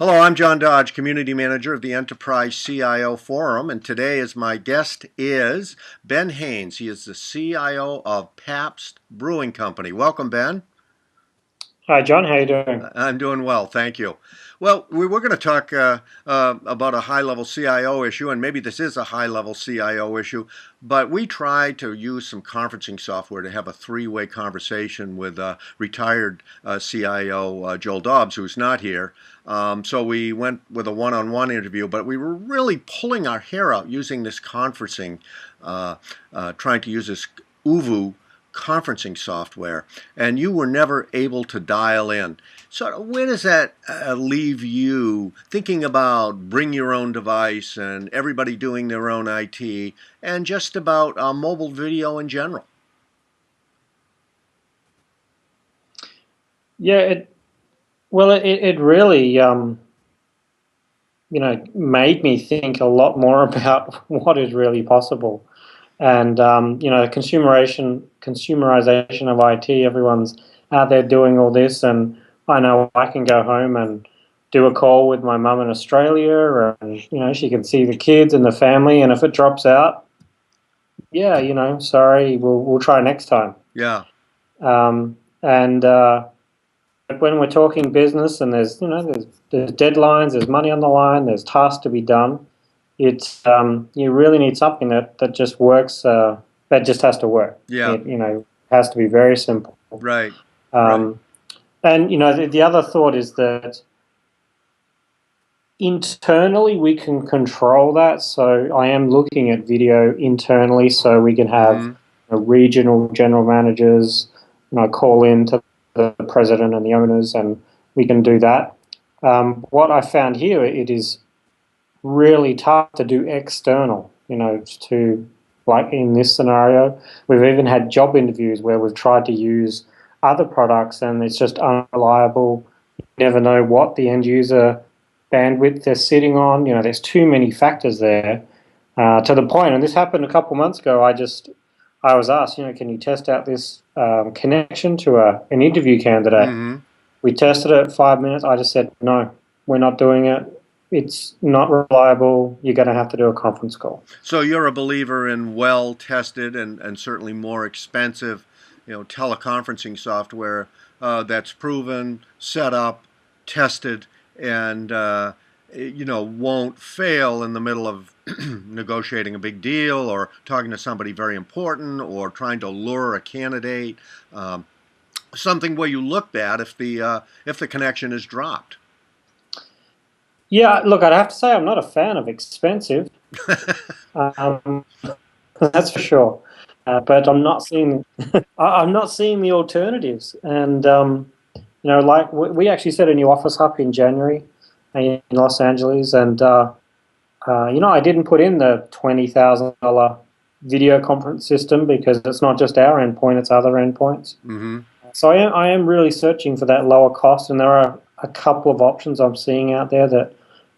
Hello, I'm John Dodge, Community Manager of the Enterprise CIO Forum, and today my guest is Ben Haines. He is the CIO of Pabst Brewing Company. Welcome, Ben. Hi, John. How you doing? I'm doing well, thank you. Well, we were going to talk about a high-level CIO issue, and maybe this is a high-level CIO issue, but we tried to use some conferencing software to have a three-way conversation with retired CIO Joel Dobbs, who's not here. So we went with a one-on-one interview, but we were really pulling our hair out using this conferencing, trying to use this Oovoo conferencing software, and you were never able to dial in. So where does that leave you thinking about bring your own device and everybody doing their own IT and just about mobile video in general? Yeah, it really made me think a lot more about what is really possible. And consumerization of IT. Everyone's out there doing all this, and I know I can go home and do a call with my mum in Australia, and she can see the kids and the family. And if it drops out, yeah, sorry, we'll try next time. Yeah. And when we're talking business, and there's deadlines, there's money on the line, there's tasks to be done. It's you really need something that just works. That just has to work. Yeah. It has to be very simple. Right. Right. And the other thought is that internally we can control that. So I am looking at video internally, so we can have regional general managers, call in to the president and the owners, and we can do that. What I found here, it is really tough to do external, to, like in this scenario. We've even had job interviews where we've tried to use other products and it's just unreliable. You never know what the end user bandwidth they're sitting on. There's too many factors there, to the point, and this happened a couple months ago, I was asked, can you test out this connection to an interview candidate? We tested it 5 minutes. I just said, no, we're not doing it. It's not reliable. You're going to have to do a conference call. So you're a believer in well-tested and certainly more expensive, teleconferencing software that's proven, set up, tested, and won't fail in the middle of negotiating a big deal or talking to somebody very important or trying to lure a candidate. Something where you look bad if the connection is dropped. Yeah, look, I'd have to say I'm not a fan of expensive. That's for sure. But I'm not seeing I'm not seeing the alternatives. And like we actually set a new office up in January in Los Angeles, and I didn't put in the $20,000 video conference system because it's not just our endpoint; it's other endpoints. So I am really searching for that lower cost, and there are a couple of options I'm seeing out there that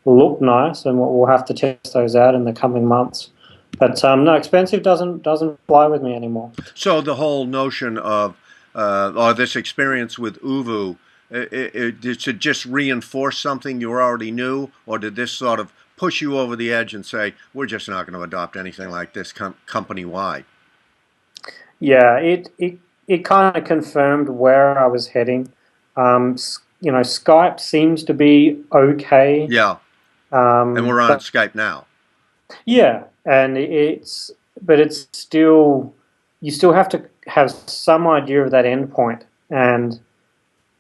look nice, and we'll have to test those out in the coming months. But no, expensive doesn't fly with me anymore. So the whole notion of or this experience with Oovoo, did it just reinforce something you already knew, or did this sort of push you over the edge and say, we're just not going to adopt anything like this company-wide? Yeah, it kind of confirmed where I was heading. Skype seems to be okay. Yeah. And we're on Skype now. Yeah, and but it's still, you still have to have some idea of that endpoint. And,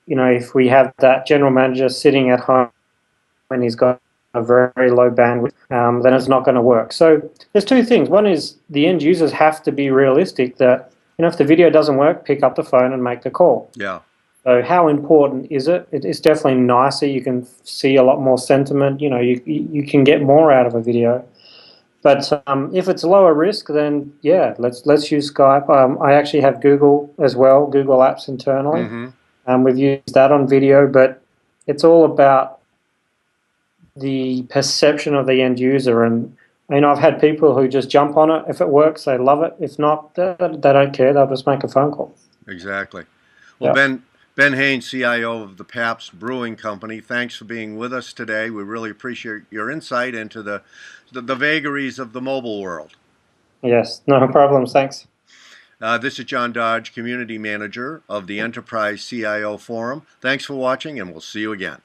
if we have that general manager sitting at home and he's got a very, very low bandwidth, then it's not going to work. So there's two things. One is the end users have to be realistic that, if the video doesn't work, pick up the phone and make the call. Yeah. So how important is it? It's definitely nicer. You can see a lot more sentiment. You can get more out of a video. But if it's lower risk, then yeah, let's use Skype. I actually have Google as well, Google Apps internally. We've used that on video, but it's all about the perception of the end user. And I've had people who just jump on it. If it works, they love it. If not, they don't care. They'll just make a phone call. Exactly. Well, yeah. Ben Haines, CIO of the Pabst Brewing Company, thanks for being with us today. We really appreciate your insight into the vagaries of the mobile world. Yes, no problems. Thanks. This is John Dodge, Community Manager of the Enterprise CIO Forum. Thanks for watching, and we'll see you again.